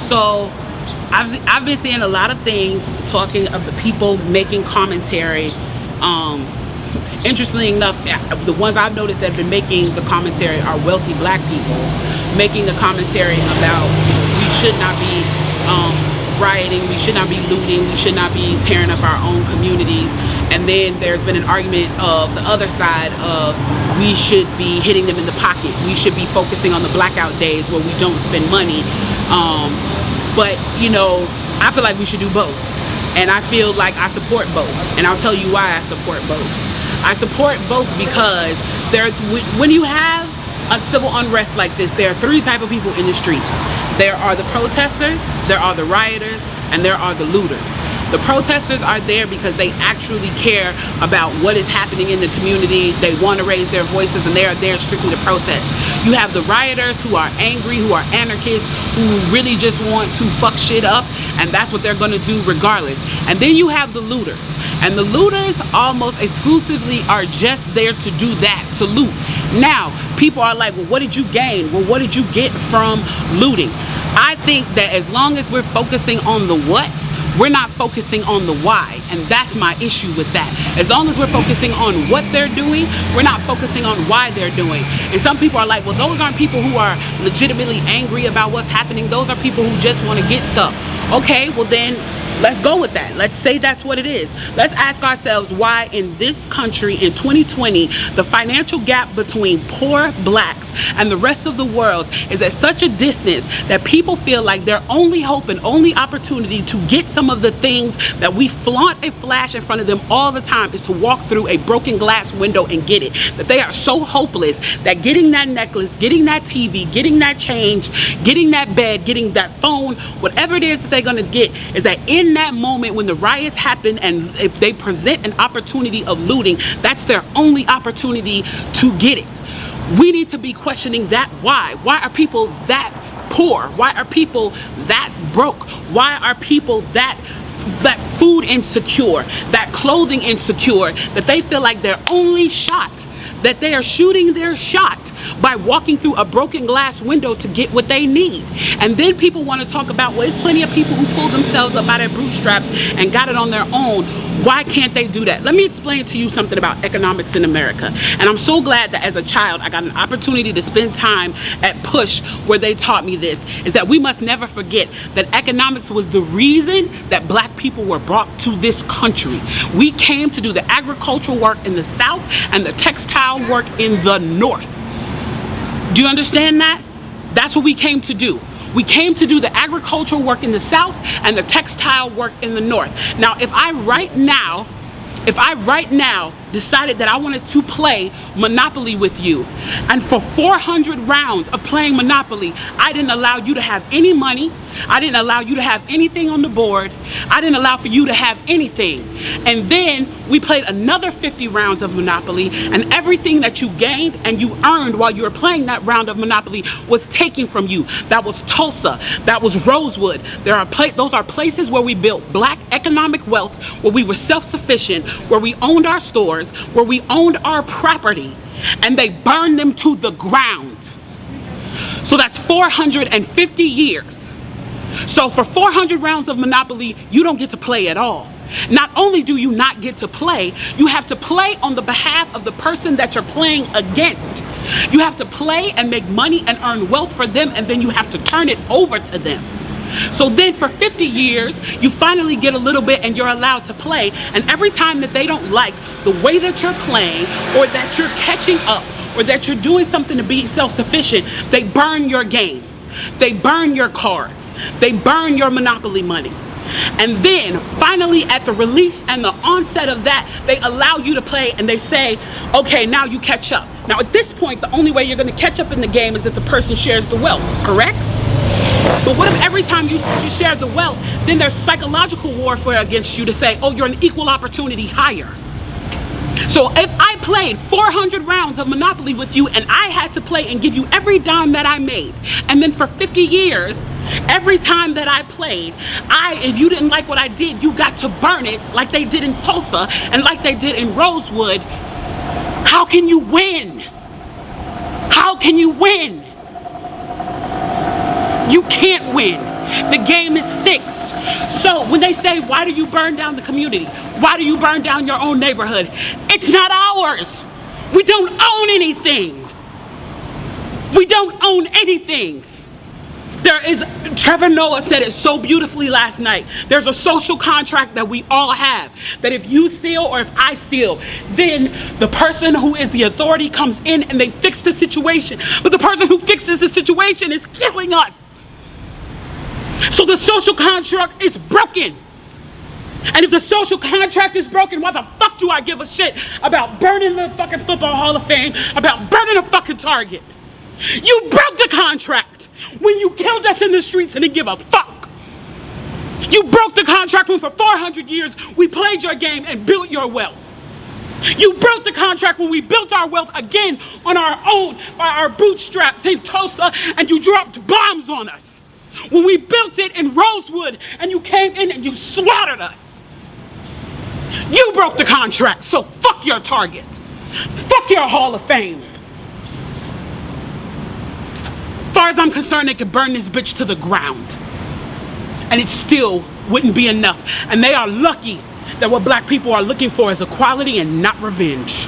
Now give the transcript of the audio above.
So I've been seeing a lot of things talking of the people making commentary. Interestingly enough, the ones I've noticed that have been making the commentary are wealthy black people making the commentary about we should not be rioting, we should not be looting, we should not be tearing up our own communities. And then there's been an argument of the other side of we should be hitting them in the pocket. We should be focusing on the blackout days where we don't spend money. But you know, I feel like we should do both. And I feel like I support both. And I'll tell you why I support both. I support both because when you have a civil unrest like this, there are three types of people in the streets. There are the protesters, there are the rioters, and there are the looters. The protesters are there because they actually care about what is happening in the community. They want to raise their voices, and they are there strictly to protest. You have the rioters who are angry, who are anarchists, who really just want to fuck shit up, and that's what they're going to do regardless. And then you have the looters. And the looters almost exclusively are just there to do that, to loot. Now, people are like, well, what did you gain? Well, what did you get from looting? I think that as long as we're focusing on the what, we're not focusing on the why, and that's my issue with that. As long as we're focusing on what they're doing, we're not focusing on why they're doing. And some people are like, well, those aren't people who are legitimately angry about what's happening. Those are people who just want to get stuff. Okay, well then, let's go with that. Let's say that's what it is. Let's ask ourselves why in this country in 2020, the financial gap between poor blacks and the rest of the world is at such a distance that people feel like their only hope and only opportunity to get some of the things that we flaunt and flash in front of them all the time is to walk through a broken glass window and get it. That they are so hopeless that getting that necklace, getting that TV, getting that change, getting that bed, getting that phone, whatever it is that they're gonna get, is that in that moment when the riots happen and if they present an opportunity of looting, that's their only opportunity to get it. We need to be questioning that why. Why are people that poor? Why are people that broke? Why are people that food insecure, that clothing insecure, that they feel like their only shot, that they are shooting their shot by walking through a broken glass window to get what they need? And then people want to talk about, well, there's plenty of people who pulled themselves up by their bootstraps and got it on their own. Why can't they do that? Let me explain to you something about economics in America. And I'm so glad that as a child I got an opportunity to spend time at Push where they taught me this, is that we must never forget that economics was the reason that black people were brought to this country. We came to do the agricultural work in the South and the textile work in the North. Do you understand that? That's what we came to do. We came to do the agricultural work in the South and the textile work in the North. Now, if I right now decided that I wanted to play Monopoly with you, and for 400 rounds of playing Monopoly, I didn't allow you to have any money, I didn't allow you to have anything on the board, I didn't allow for you to have anything, and then we played another 50 rounds of Monopoly, and everything that you gained and you earned while you were playing that round of Monopoly was taken from you. That was Tulsa, that was Rosewood. Those are places where we built black economic wealth, where we were self-sufficient, where we owned our stores, where we owned our property, and they burned them to the ground. So that's 450 years. So for 400 rounds of Monopoly, you don't get to play at all. Not only do you not get to play, you have to play on the behalf of the person that you're playing against. You have to play and make money and earn wealth for them, and then you have to turn it over to them. So then for 50 years, you finally get a little bit and you're allowed to play. And every time that they don't like the way that you're playing, or that you're catching up, or that you're doing something to be self-sufficient, they burn your game. They burn your cards. They burn your Monopoly money. And then finally at the release and the onset of that, they allow you to play and they say, okay, now you catch up. Now at this point, the only way you're going to catch up in the game is if the person shares the wealth, correct? But what if every time you share the wealth, then there's psychological warfare against you to say, oh, you're an equal opportunity hire. So if I played 400 rounds of Monopoly with you and I had to play and give you every dime that I made, and then for 50 years, every time that I played, if you didn't like what I did, you got to burn it like they did in Tulsa and like they did in Rosewood, how can you win? How can you win? You can't win. The game is fixed. So when they say, why do you burn down the community? Why do you burn down your own neighborhood? It's not ours. We don't own anything. We don't own anything. Trevor Noah said it so beautifully last night. There's a social contract that we all have. That if you steal or if I steal, then the person who is the authority comes in and they fix the situation. But the person who fixes the situation is killing us. So the social contract is broken. And if the social contract is broken, why the fuck do I give a shit about burning the fucking Football Hall of Fame, about burning a fucking Target? You broke the contract when you killed us in the streets and didn't give a fuck. You broke the contract when for 400 years we played your game and built your wealth. You broke the contract when we built our wealth again on our own, by our bootstraps in Tulsa, and you dropped bombs on us. When we built it in Rosewood and you came in and you slaughtered us. You broke the contract, so fuck your Target. Fuck your Hall of Fame. As far as I'm concerned, they could burn this bitch to the ground. And it still wouldn't be enough. And they are lucky that what black people are looking for is equality and not revenge.